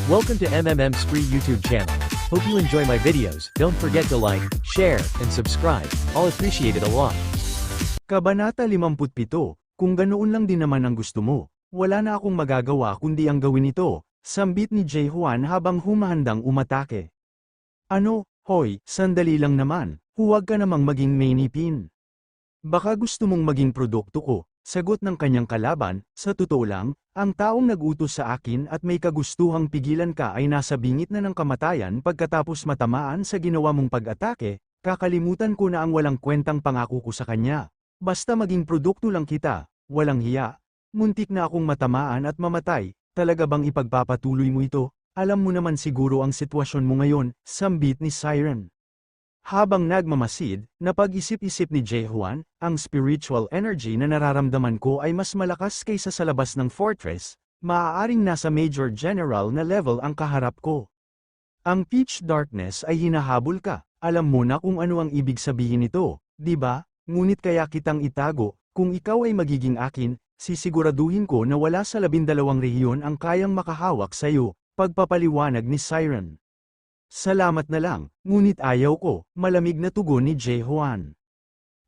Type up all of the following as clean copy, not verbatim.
Welcome to MMM's free YouTube channel. Hope you enjoy my videos. Don't forget to like, share, and subscribe. I'll appreciate it a lot. Kabanata 57, kung ganoon lang din naman ang gusto mo, wala na akong magagawa kundi ang gawin ito, sambit ni Jay Juan habang humahandang umatake. Ano, hoy, sandali lang naman, huwag ka namang maging mainipin. Baka gusto mong maging produkto ko, sagot ng kanyang kalaban, sa totoo lang, ang taong nag-utos sa akin at may kagustuhang pigilan ka ay nasa bingit na ng kamatayan pagkatapos matamaan sa ginawa mong pag-atake, kakalimutan ko na ang walang kwentang pangako ko sa kanya. Basta maging produkto lang kita, walang hiya. Muntik na akong matamaan at mamatay, talaga bang ipagpapatuloy mo ito? Alam mo naman siguro ang sitwasyon mo ngayon, sambit ni Siren. Habang nagmamasid, napag-isip-isip ni Jay Juan, ang spiritual energy na nararamdaman ko ay mas malakas kaysa sa labas ng fortress, maaaring nasa Major General na level ang kaharap ko. Ang pitch darkness ay hinahabol ka, alam mo na kung ano ang ibig sabihin nito, di ba? Ngunit kaya kitang itago, kung ikaw ay magiging akin, sisiguraduhin ko na wala sa 12 rehiyon ang kayang makahawak sa iyo, pagpapaliwanag ni Siren. Salamat na lang, ngunit ayaw ko, malamig na tugon ni Jay Juan.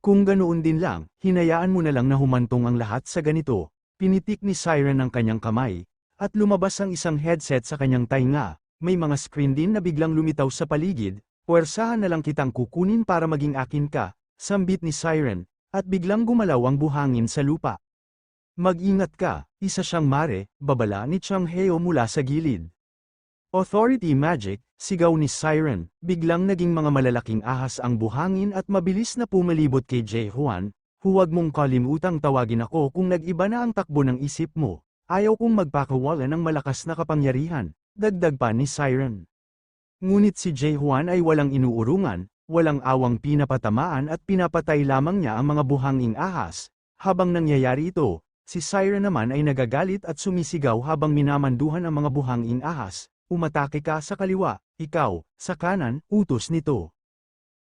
Kung ganoon din lang, hinayaan mo na lang na humantong ang lahat sa ganito, pinitik ni Siren ang kanyang kamay, at lumabas ang isang headset sa kanyang tainga, may mga screen din na biglang lumitaw sa paligid, puwersahan na lang kitang kukunin para maging akin ka, sambit ni Siren, at biglang gumalaw ang buhangin sa lupa. Mag-ingat ka, isa siyang mare, babala ni Chang Heo mula sa gilid. Authority magic, sigaw ni Siren, biglang naging mga malalaking ahas ang buhangin at mabilis na pumalibot kay Jay Juan, huwag mong kalimutang tawagin ako kung nag-iba na ang takbo ng isip mo, ayaw kong magpakawala ng malakas na kapangyarihan, dagdag pa ni Siren. Ngunit si Jay Juan ay walang inuurungan, walang awang pinapatamaan at pinapatay lamang niya ang mga buhanging ahas, habang nangyayari ito, si Siren naman ay nagagalit at sumisigaw habang minamanduhan ang mga buhanging ahas. Umatake ka sa kaliwa, ikaw, sa kanan, utos nito.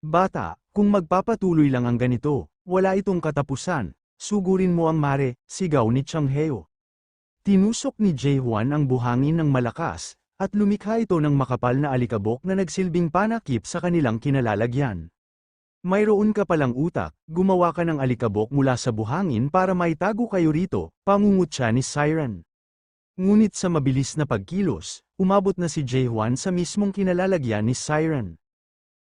Bata, kung magpapatuloy lang ang ganito, wala itong katapusan, sugurin mo ang mare, sigaw ni Chang Heo. Tinusok ni Jay Juan ang buhangin ng malakas, at lumikha ito ng makapal na alikabok na nagsilbing panakip sa kanilang kinalalagyan. Mayroon ka palang utak, gumawa ka ng alikabok mula sa buhangin para maitago kayo rito, pangungutya ni Siren. Ngunit sa mabilis na pagkilos, umabot na si Jay Juan sa mismong kinalalagyan ni Siren.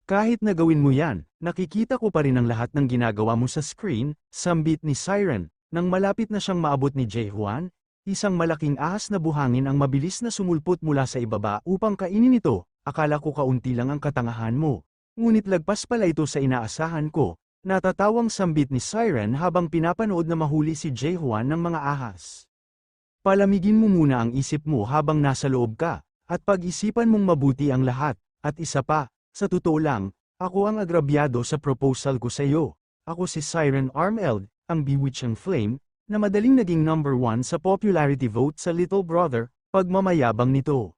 Kahit na gawin mo yan, nakikita ko pa rin ang lahat ng ginagawa mo sa screen, sambit ni Siren, nang malapit na siyang maabot ni Jay Juan, isang malaking ahas na buhangin ang mabilis na sumulpot mula sa ibaba upang kainin ito, akala ko kaunti lang ang katangahan mo. Ngunit lagpas pala ito sa inaasahan ko, natatawang sambit ni Siren habang pinapanood na mahuli si Jay Juan ng mga ahas. Palamigin mo muna ang isip mo habang nasa loob ka, at pag-isipan mong mabuti ang lahat, at isa pa, sa totoo lang, ako ang agrabyado sa proposal ko sa iyo. Ako si Siren Armeld, ang bewitching flame, na madaling naging number 1 sa popularity vote sa Little Brother, pagmamayabang nito.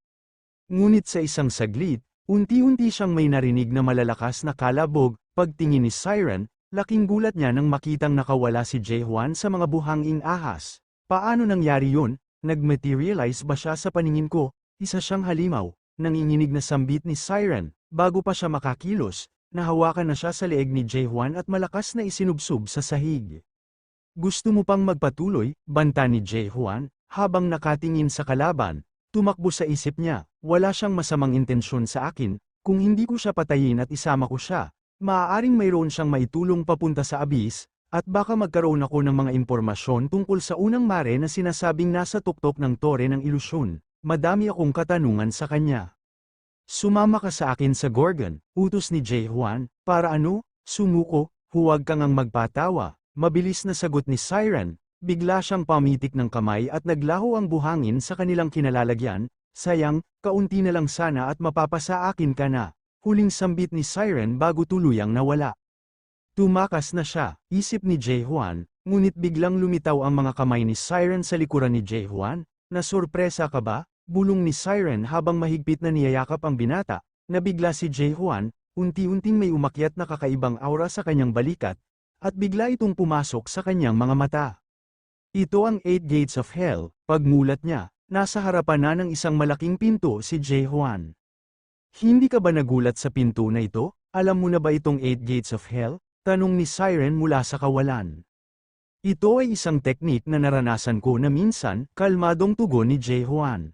Ngunit sa isang saglit, unti-unti siyang may narinig na malalakas na kalabog, pagtingin ni Siren, laking gulat niya nang makitang nakawala si Jay Juan sa mga buhanging ahas. Paano nangyari yun? Nag-materialize ba siya sa paningin ko? Isa siyang halimaw, nanginginig na sambit ni Siren, bago pa siya makakilos, nahawakan na siya sa leeg ni Jay Juan at malakas na isinubsob sa sahig. Gusto mo pang magpatuloy? Banta ni Jay Juan, habang nakatingin sa kalaban, tumakbo sa isip niya, wala siyang masamang intensyon sa akin, kung hindi ko siya patayin at isama ko siya, maaaring mayroon siyang maitulong papunta sa abis, at baka magkaroon ako ng mga impormasyon tungkol sa unang mare na sinasabing nasa tuktok ng tore ng ilusyon. Madami akong katanungan sa kanya. Sumama ka sa akin sa Gorgon, utos ni Jay Juan, para ano? Sumuko, huwag kang ang magpatawa. Mabilis na sagot ni Siren, bigla siyang pamitik ng kamay at naglaho ang buhangin sa kanilang kinalalagyan. Sayang, kaunti na lang sana at mapapasa akin ka na. Huling sambit ni Siren bago tuluyang nawala. Tumakas na siya, isip ni Jay Juan, ngunit biglang lumitaw ang mga kamay ni Siren sa likuran ni Jay Juan. Nasurpresa ka ba? Bulong ni Siren habang mahigpit na niyayakap ang binata. Nabigla si Jay Juan, unti-unting may umakyat na kakaibang aura sa kanyang balikat, at bigla itong pumasok sa kanyang mga mata. Ito ang 8 Gates of Hell, pagmulat niya, nasa harapan na ng isang malaking pinto si Jae-hwan. Hindi ka ba nagulat sa pinto na ito? Alam mo na ba itong 8 Gates of Hell? Tanong ni Siren mula sa kawalan. Ito ay isang teknik na naranasan ko na minsan, kalmadong tugon ni Jae-hwan.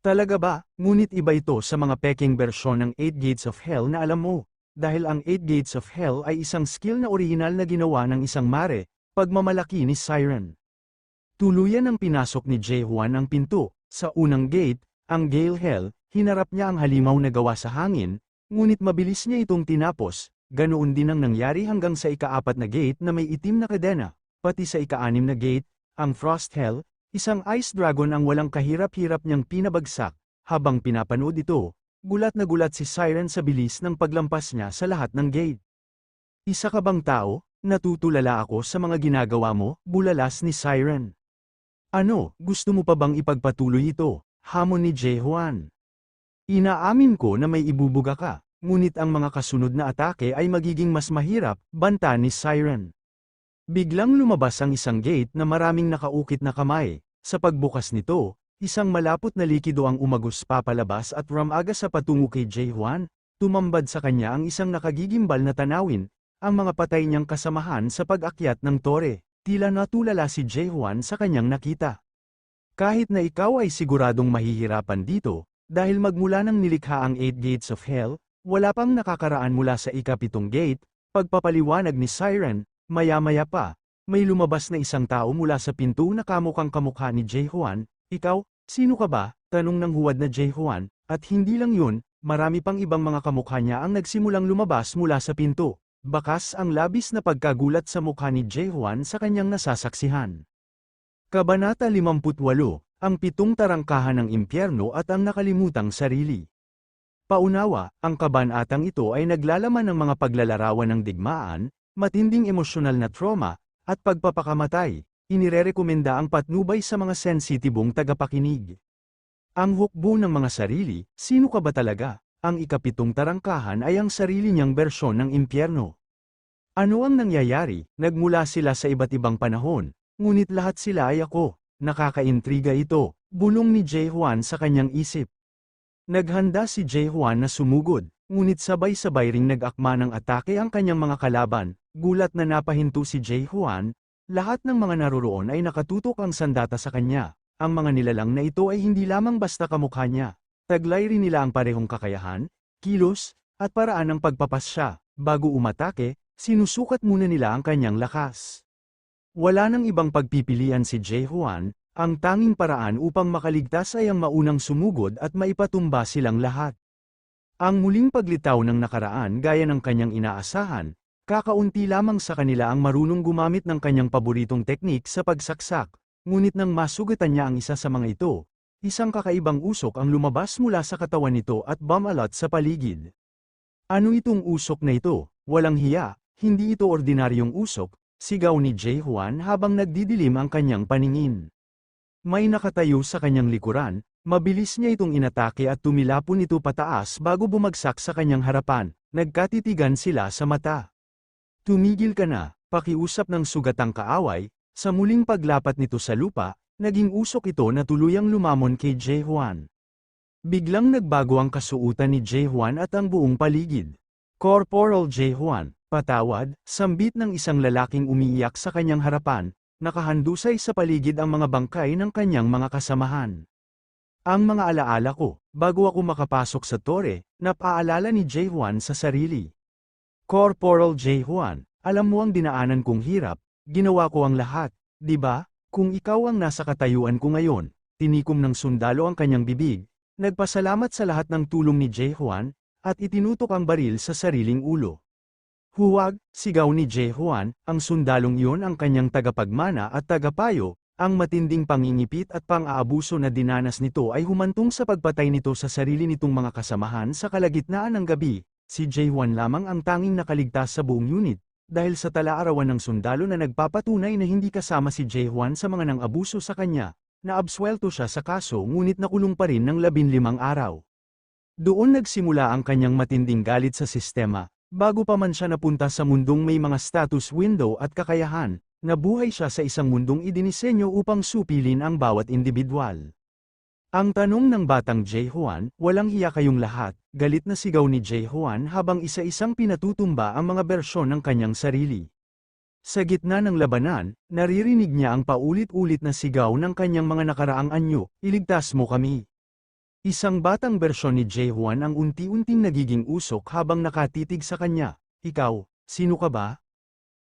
Talaga ba? Ngunit iba ito sa mga peking bersyon ng 8 Gates of Hell na alam mo. Dahil ang 8 Gates of Hell ay isang skill na orihinal na ginawa ng isang mare, pagmamalaki ni Siren. Tuluyan ang pinasok ni Jae-hwan ang pinto. Sa unang gate, ang Gale Hell, hinarap niya ang halimaw na gawa sa hangin, ngunit mabilis niya itong tinapos. Ganoon din ang nangyari hanggang sa ika-4 na gate na may itim na kadena, pati sa ika-6 na gate, ang Frost Hell, isang ice dragon ang walang kahirap-hirap niyang pinabagsak. Habang pinapanood ito, gulat na gulat si Siren sa bilis ng paglampas niya sa lahat ng gate. Isa ka bang tao? Natutulala ako sa mga ginagawa mo, bulalas ni Siren. Ano, gusto mo pa bang ipagpatuloy ito? Hamon ni Jae-hwan. Inaamin ko na may ibubuga ka, ngunit ang mga kasunod na atake ay magiging mas mahirap, banta ni Siren. Biglang lumabas ang isang gate na maraming nakaukit na kamay. Sa pagbukas nito, isang malapot na likido ang umagos papalabas at ramaga sa patungo kay Jae-hwan. Tumambad sa kanya ang isang nakagigimbal na tanawin, ang mga patay niyang kasamahan sa pag-akyat ng tore. Tila natulala si Jae-hwan sa kanyang nakita. Kahit na ikaw ay siguradong mahihirapan dito, dahil magmula nang nilikha ang 8 Gates of Hell, wala pang nakakaraan mula sa ika-7 gate, pagpapaliwanag ni Siren, maya-maya pa, may lumabas na isang tao mula sa pinto na kamukhang kamukha ni Jae-hwan. Ikaw, sino ka ba? Tanong ng huwad na Jae-hwan, at hindi lang yun, marami pang ibang mga kamukha niya ang nagsimulang lumabas mula sa pinto. Bakas ang labis na pagkagulat sa mukha ni Jae-hwan sa kanyang nasasaksihan. Kabanata 58, ang 7 tarangkahan ng impyerno at ang nakalimutang sarili. Paunawa, ang kabanatang ito ay naglalaman ng mga paglalarawan ng digmaan, matinding emosyonal na trauma, at pagpapakamatay. Inirerekomenda ang patnubay sa mga sensitibong tagapakinig. Ang hukbo ng mga sarili, sino ka ba talaga? Ang ika-7 tarangkahan ay ang sarili niyang bersyon ng impyerno. Ano ang nangyayari? Nagmula sila sa iba't ibang panahon, ngunit lahat sila ay ako. Nakakaintriga ito, bulong ni Jae-hwan sa kanyang isip. Naghanda si Jae-hwan na sumugod, ngunit sabay-sabay ring nag-akma ng atake ang kanyang mga kalaban. Gulat na napahinto si Jae-hwan, lahat ng mga naroroon ay nakatutok ang sandata sa kanya. Ang mga nilalang na ito ay hindi lamang basta kamukha niya. Taglay rin nila ang parehong kakayahan, kilos, at paraan ng pagpapasya. Bago umatake, sinusukat muna nila ang kanyang lakas. Wala nang ibang pagpipilian si Jae-hwan, ang tanging paraan upang makaligtas ay ang maunang sumugod at maipatumba silang lahat. Ang muling paglitaw ng nakaraan gaya ng kanyang inaasahan, kakaunti lamang sa kanila ang marunong gumamit ng kanyang paboritong teknik sa pagsaksak, ngunit nang masugatan niya ang isa sa mga ito, isang kakaibang usok ang lumabas mula sa katawan nito at bumalot sa paligid. Ano itong usok na ito? Walang hiya, hindi ito ordinaryong usok, sigaw ni Jae-hwan habang nagdidilim ang kanyang paningin. May nakatayo sa kanyang likuran, mabilis niya itong inatake at tumilapon ito pataas bago bumagsak sa kanyang harapan. Nagkatitigan sila sa mata. Tumigil ka na, pakiusap ng sugatang kaaway. Sa muling paglapat nito sa lupa, naging usok ito na tuluyang lumamon kay Jae-hwan. Biglang nagbago ang kasuotan ni Jae-hwan at ang buong paligid. Corporal Jae-hwan, patawad, sambit ng isang lalaking umiiyak sa kanyang harapan, nakahandusay sa paligid ang mga bangkay ng kanyang mga kasamahan. Ang mga alaala ko, bago ako makapasok sa tore, napaalala ni Jae-hwan sa sarili. Corporal Jae-hwan, alam mo ang dinaanan kong hirap, ginawa ko ang lahat, di ba? Kung ikaw ang nasa katayuan ko ngayon, tinikom ng sundalo ang kanyang bibig, nagpasalamat sa lahat ng tulong ni Jae-hwan, at itinutok ang baril sa sariling ulo. Huwag, sigaw ni Jae-hwan, ang sundalong iyon ang kanyang tagapagmana at tagapayo, ang matinding pangingipit at pang-aabuso na dinanas nito ay humantong sa pagpatay nito sa sarili nitong mga kasamahan sa kalagitnaan ng gabi. Si Jae-hwan lamang ang tanging nakaligtas sa buong unit, dahil sa tala-arawan ng sundalo na nagpapatunay na hindi kasama si Jae-hwan sa mga nang-abuso sa kanya, naabsuelto siya sa kaso ngunit nakulong pa rin ng 15 araw. Doon nagsimula ang kanyang matinding galit sa sistema, bago pa man siya napunta sa mundong may mga status window at kakayahan, nabuhay siya sa isang mundong idinisenyo upang supilin ang bawat individual. Ang tanong ng batang Jae-hwan, walang hiya kayong lahat, galit na sigaw ni Jae-hwan habang isa-isang pinatutumba ang mga bersyon ng kanyang sarili. Sa gitna ng labanan, naririnig niya ang paulit-ulit na sigaw ng kanyang mga nakaraang anyo, iligtas mo kami. Isang batang bersyon ni Jae-hwan ang unti-unting nagiging usok habang nakatitig sa kanya, ikaw, sino ka ba?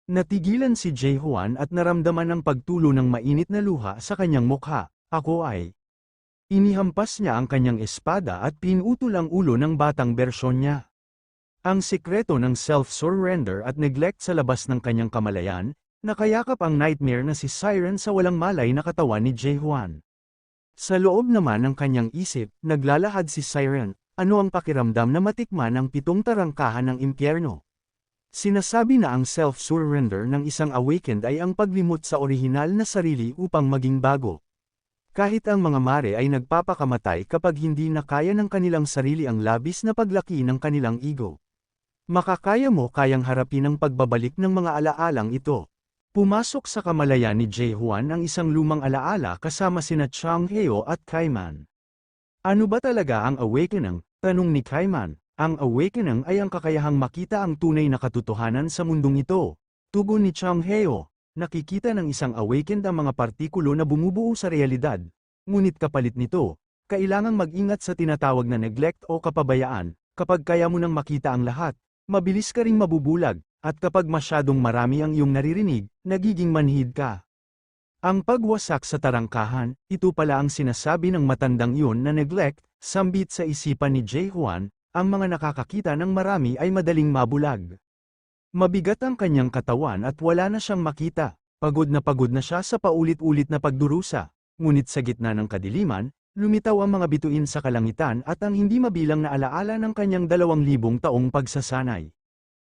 Natigilan si Jae-hwan at naramdaman ang pagtulo ng mainit na luha sa kanyang mukha, ako ay. Inihampas niya ang kanyang espada at pinutol ang ulo ng batang bersyon niya. Ang sikreto ng self-surrender at neglect sa labas ng kanyang kamalayan, nakayakap ang nightmare na si Siren sa walang malay na katawan ni Jae-hwan. Sa loob naman ng kanyang isip, naglalahad si Siren, ano ang pakiramdam na matikman ang 7 tarangkahan ng impyerno? Sinasabi na ang self-surrender ng isang awakened ay ang paglimot sa orihinal na sarili upang maging bago. Kahit ang mga mare ay nagpapakamatay kapag hindi na kaya ng kanilang sarili ang labis na paglaki ng kanilang ego. Makakaya mo kayang harapin ang pagbabalik ng mga alaalang ito. Pumasok sa kamalayan ni Jae-hwan ang isang lumang alaala kasama sina Chang Heo at Kaiman. Ano ba talaga ang awakening? Tanong ni Kaiman. Ang awakening ay ang kakayahang makita ang tunay na katotohanan sa mundong ito. Tugon ni Chang Heo. Nakikita ng isang awakened ang mga partikulo na bumubuo sa realidad, ngunit kapalit nito, kailangang mag-ingat sa tinatawag na neglect o kapabayaan, kapag kaya mo nang makita ang lahat, mabilis ka ring mabubulag, at kapag masyadong marami ang iyong naririnig, nagiging manhid ka. Ang pagwasak sa tarangkahan, ito pala ang sinasabi ng matandang iyon na neglect, sambit sa isipan ni Jae-hwan, ang mga nakakakita ng marami ay madaling mabulag. Mabigat ang kanyang katawan at wala na siyang makita, pagod na siya sa paulit-ulit na pagdurusa, ngunit sa gitna ng kadiliman, lumitaw ang mga bituin sa kalangitan at ang hindi mabilang na alaala ng kanyang 2,000 taong pagsasanay.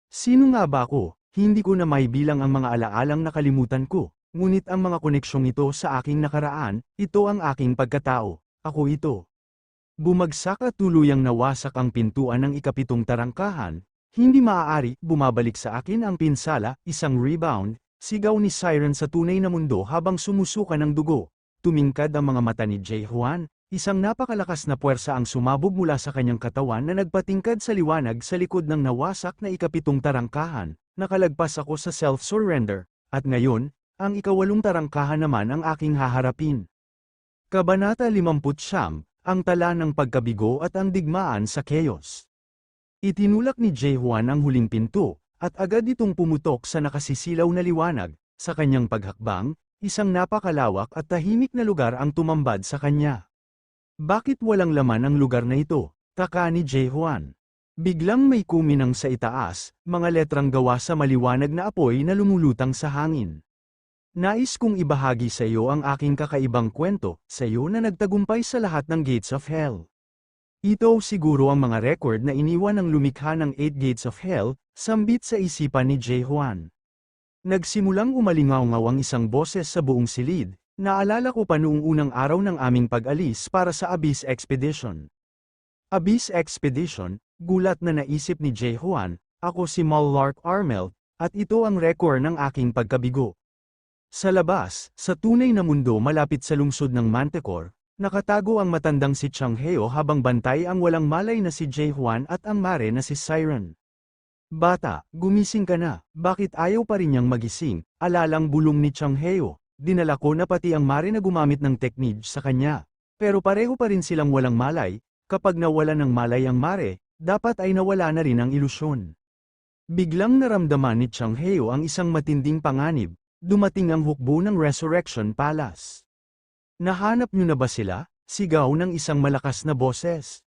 Sino nga ba ako? Hindi ko na maibilang ang mga alaalang nakalimutan ko, ngunit ang mga koneksyong ito sa aking nakaraan, ito ang aking pagkatao, ako ito. Bumagsak at tuluyang nawasak ang pintuan ng ika-7 tarangkahan. Hindi maaari, bumabalik sa akin ang pinsala, isang rebound, sigaw ni Siren sa tunay na mundo habang sumusuka ng dugo. Tumingkad ang mga mata ni Jae-hwan, isang napakalakas na puwersa ang sumabog mula sa kanyang katawan na nagpatingkad sa liwanag sa likod ng nawasak na ika-7 tarangkahan. Nakalagpas ako sa self-surrender, at ngayon, ang ika-8 tarangkahan naman ang aking haharapin. Kabanata 59, ang tala ng pagkabigo at ang digmaan sa chaos. Itinulak ni Jae-hwan ang huling pinto, at agad itong pumutok sa nakasisilaw na liwanag. Sa kanyang paghakbang, isang napakalawak at tahimik na lugar ang tumambad sa kanya. Bakit walang laman ang lugar na ito? Taka ni Jae-hwan. Biglang may kuminang sa itaas, mga letrang gawa sa maliwanag na apoy na lumulutang sa hangin. Nais kong ibahagi sa iyo ang aking kakaibang kwento, sa iyo na nagtagumpay sa lahat ng gates of hell. Ito siguro ang mga record na iniwan ng lumikha ng 8 Gates of Hell, sambit sa isipan ni Jae-hwan. Nagsimulang umalingaw-ngaw ang isang boses sa buong silid, naalala ko pa noong unang araw ng aming pag-alis para sa Abyss Expedition. Abyss Expedition, gulat na naisip ni Jae-hwan, ako si Mallark Armel, at ito ang record ng aking pagkabigo. Sa labas, sa tunay na mundo malapit sa lungsod ng Manticore, nakatago ang matandang si Chang Heo habang bantay ang walang malay na si Jae-hwan at ang mare na si Siren. Bata, gumising ka na, bakit ayaw pa rin niyang magising? Alalang bulong ni Chang Heo, dinala ko na pati ang mare na gumamit ng technique sa kanya. Pero pareho pa rin silang walang malay, kapag nawala ng malay ang mare, dapat ay nawala na rin ang ilusyon. Biglang naramdaman ni Chang Heo ang isang matinding panganib, dumating ang hukbo ng Resurrection Palace. Nahanap niyo na ba sila? Sigaw ng isang malakas na boses.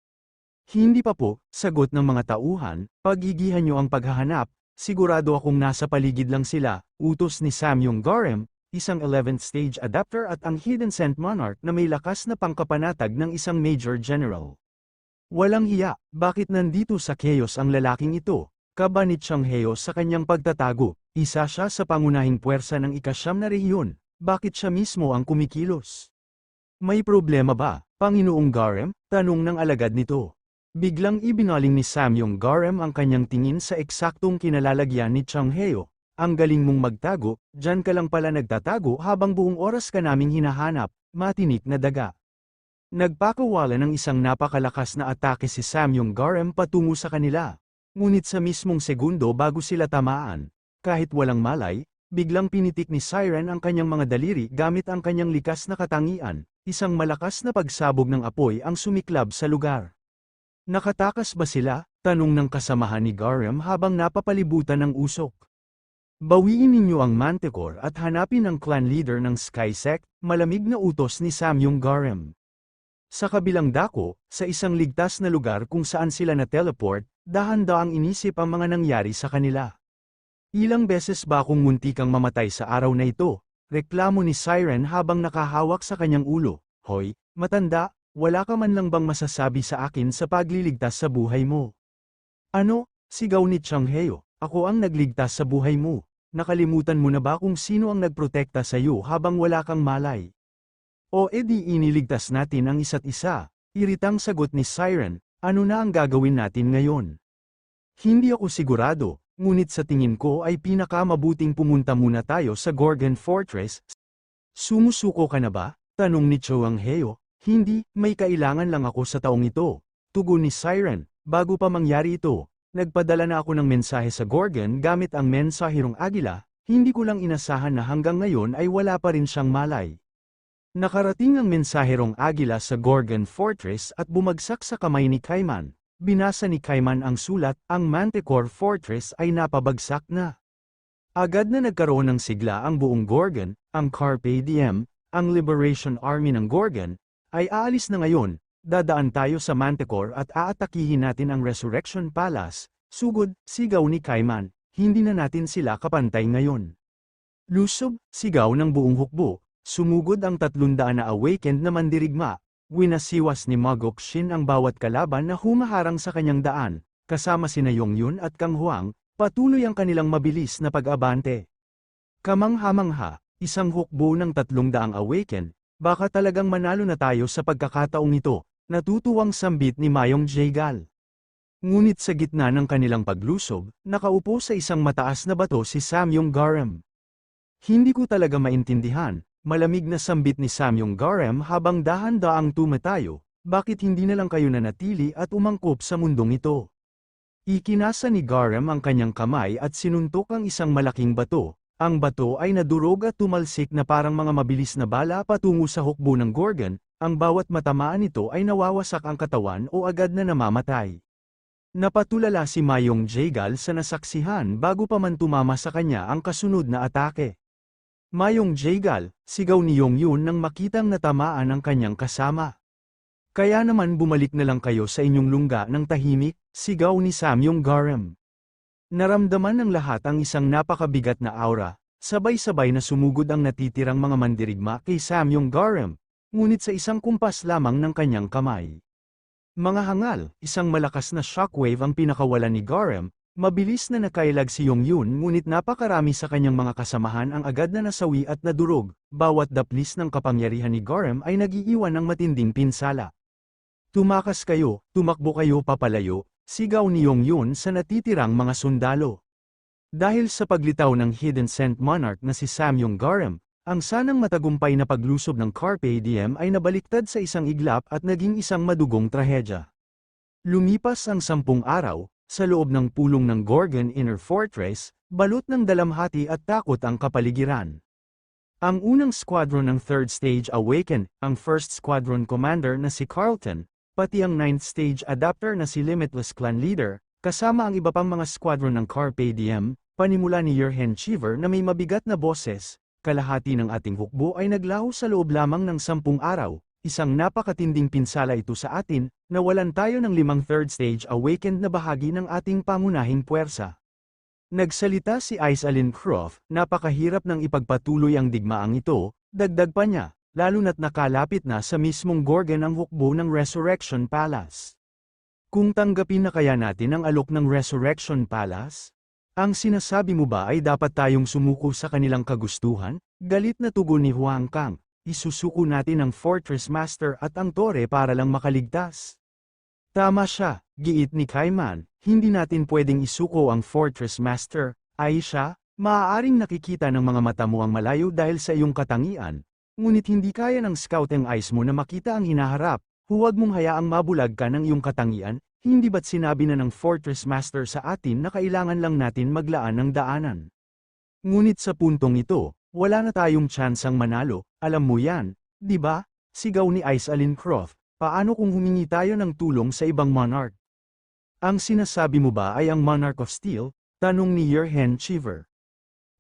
Hindi pa po, sagot ng mga tauhan, pagigihan niyo ang paghahanap, sigurado akong nasa paligid lang sila, utos ni Samyong Garem, isang 11th stage adapter at ang Hidden Scent Monarch na may lakas na pangkapanatag ng isang Major General. Walang hiya, bakit nandito sa chaos ang lalaking ito? Kaba ni Chang Heo sa kanyang pagtatago, isa siya sa pangunahing puwersa ng ika-9 na rehiyon, bakit siya mismo ang kumikilos? May problema ba, Panginoong Garem? Tanong ng alagad nito. Biglang ibinaling ni Samyong Garem ang kanyang tingin sa eksaktong kinalalagyan ni Chang Heo. Ang galing mong magtago, dyan ka lang pala nagtatago habang buong oras ka naming hinahanap, matinik na daga. Nagpakawala ng isang napakalakas na atake si Samyong Garem patungo sa kanila. Ngunit sa mismong segundo bago sila tamaan, kahit walang malay, biglang pinitik ni Siren ang kanyang mga daliri gamit ang kanyang likas na katangian, isang malakas na pagsabog ng apoy ang sumiklab sa lugar. Nakatakas ba sila? Tanong ng kasamahan ni Garem habang napapalibutan ng usok. Bawiin ninyo ang Manticore at hanapin ang clan leader ng Sky Sect, malamig na utos ni Samyong Garem. Sa kabilang dako, sa isang ligtas na lugar kung saan sila na-teleport, dahan-daang inisip ang mga nangyari sa kanila. Ilang beses ba akong munti kang mamatay sa araw na ito? Reklamo ni Siren habang nakahawak sa kanyang ulo. Hoy, matanda, wala ka man lang bang masasabi sa akin sa pagliligtas sa buhay mo? Ano? Sigaw ni Changheo, ako ang nagligtas sa buhay mo. Nakalimutan mo na ba kung sino ang nagprotekta sa iyo habang wala kang malay? O edi iniligtas natin ang isa't isa. Iritang sagot ni Siren, ano na ang gagawin natin ngayon? Hindi ako sigurado, ngunit sa tingin ko ay pinakamabuting pumunta muna tayo sa Gorgon Fortress. Sumusuko ka na ba? Tanong ni Changheo. Hindi, may kailangan lang ako sa taong ito. Tugon ni Siren. Bago pa mangyari ito, nagpadala na ako ng mensahe sa Gorgon gamit ang mensahirong agila, hindi ko lang inasahan na hanggang ngayon ay wala pa rin siyang malay. Nakarating ang mensahirong agila sa Gorgon Fortress at bumagsak sa kamay ni Kaiman. Binasa ni Kaiman ang sulat, ang Manticore Fortress ay napabagsak na. Agad na nagkaroon ng sigla ang buong Gorgon, ang Carpe Diem, ang Liberation Army ng Gorgon, ay aalis na ngayon. Dadaan tayo sa Manticore at aatakihin natin ang Resurrection Palace, sugod, sigaw ni Kaiman, hindi na natin sila kapantay ngayon. Lusob, sigaw ng buong hukbo, sumugod ang 300 na awakened na mandirigma, winasiwas ni Magok Shin ang bawat kalaban na humaharang sa kanyang daan, kasama sina Yongyun at Kang Huang, patuloy ang kanilang mabilis na pag-abante. Kamangha-mangha, isang hukbo ng 300 awakened, baka talagang manalo na tayo sa pagkakataong ito. Natutuwang sambit ni Mayong Jaegal. Ngunit sa gitna ng kanilang paglusob, nakaupo sa isang mataas na bato si Samyong Garem. Hindi ko talaga maintindihan, malamig na sambit ni Samyong Garem habang dahan-daang tumatayo, bakit hindi na lang kayo nanatili at umangkop sa mundong ito? Ikinasa ni Garem ang kanyang kamay at sinuntok ang isang malaking bato. Ang bato ay nadurog at tumalsik na parang mga mabilis na bala patungo sa hukbo ng Gorgon. Ang bawat matamaan nito ay nawawasak ang katawan o agad na namamatay. Napatulala si Mayong Jaegal sa nasaksihan bago pa man tumama sa kanya ang kasunod na atake. Mayong Jaegal, sigaw ni Yongyun nang makitang natamaan ang kanyang kasama. Kaya naman bumalik na lang kayo sa inyong lungga ng tahimik, sigaw ni Samyong Garem. Naramdaman ng lahat ang isang napakabigat na aura, sabay-sabay na sumugod ang natitirang mga mandirigma kay Samyong Garem. Ngunit sa isang kumpas lamang ng kanyang kamay. Mga hangal, isang malakas na shockwave ang pinakawalan ni Garem, mabilis na nakailag si Yongyun ngunit napakarami sa kanyang mga kasamahan ang agad na nasawi at nadurog, bawat daplis ng kapangyarihan ni Garem ay nagiiwan ng matinding pinsala. Tumakas kayo, tumakbo kayo papalayo, sigaw ni Yongyun sa natitirang mga sundalo. Dahil sa paglitaw ng Hidden Scent Monarch na si Samyong Garem, ang sanang matagumpay na paglusob ng Carpe Diem ay nabaliktad sa isang iglap at naging isang madugong trahedya. Lumipas ang 10 araw, sa loob ng pulong ng Gorgon Inner Fortress, balot ng dalamhati at takot ang kapaligiran. Ang unang squadron ng 3rd Stage awakened, ang 1st Squadron Commander na si Carlton, pati ang 9th Stage Adapter na si Limitless Clan Leader, kasama ang iba pang mga squadron ng Carpe Diem, panimula ni Yerhen Chiver na may mabigat na boses. Kalahati ng ating hukbo ay naglaho sa loob lamang ng 10 araw, isang napakatinding pinsala ito sa atin, nawalan tayo ng 5 3rd Stage awakened na bahagi ng ating pangunahing puwersa. Nagsalita si Aisalyn Croft, napakahirap nang ipagpatuloy ang digmaang ito, dagdag pa niya, lalo na't nakalapit na sa mismong Gorgon ang hukbo ng Resurrection Palace. Kung tanggapin na kaya natin ang alok ng Resurrection Palace? Ang sinasabi mo ba ay dapat tayong sumuko sa kanilang kagustuhan? Galit na tugon ni Huang Kang, isusuko natin ang Fortress Master at ang tore para lang makaligtas. Tama siya, giit ni Kaiman, hindi natin pwedeng isuko ang Fortress Master, Aisha, maaaring nakikita ng mga mata mo ang malayo dahil sa iyong katangian, Ngunit hindi kaya ng scouting eyes mo na makita ang hinaharap, huwag mong hayaang mabulag ka ng iyong katangian, hindi ba't sinabi na ng Fortress Master sa atin na kailangan lang natin maglaan ng daanan? Ngunit sa puntong ito, wala na tayong tsansang manalo, alam mo yan, di ba? Sigaw ni Aisalyn Croft, paano kung humingi tayo ng tulong sa ibang monarch? Ang sinasabi mo ba ay ang Monarch of Steel? Tanong ni Yerhen Cheever.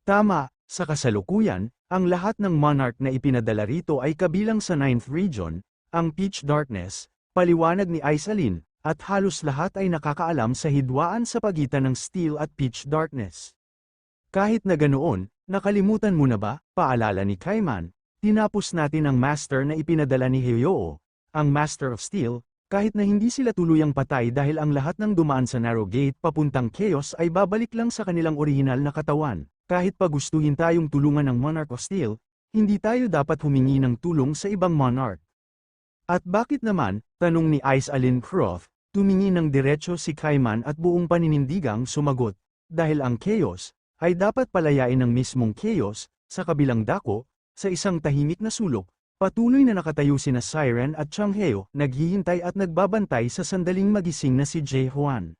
Tama, sa kasalukuyan, ang lahat ng monarch na ipinadala rito ay kabilang sa 9th Region, ang Pitch Darkness, paliwanag ni Aisalyn, at halos lahat ay nakakaalam sa hidwaan sa pagitan ng Steel at Pitch Darkness. Kahit na ganoon, nakalimutan mo na ba, paalala ni Kaiman, tinapos natin ang Master na ipinadala ni Heyoo, ang Master of Steel, kahit na hindi sila tuluyang patay dahil ang lahat ng dumaan sa Narrow Gate papuntang Chaos ay babalik lang sa kanilang orihinal na katawan. Kahit pa gustuhin tayong tulungan ng Monarch of Steel, hindi tayo dapat humingi ng tulong sa ibang monarch. At bakit naman, tanong ni Aisalyn Croft, tumingi ng diretsyo si Kaiman at buong paninindigang sumagot, dahil ang Chaos ay dapat palayain ng mismong Chaos, sa kabilang dako, sa isang tahimik na sulok. Patuloy na nakatayo sina Siren at Changheo, naghihintay at nagbabantay sa sandaling magising na si Jae-Hwan.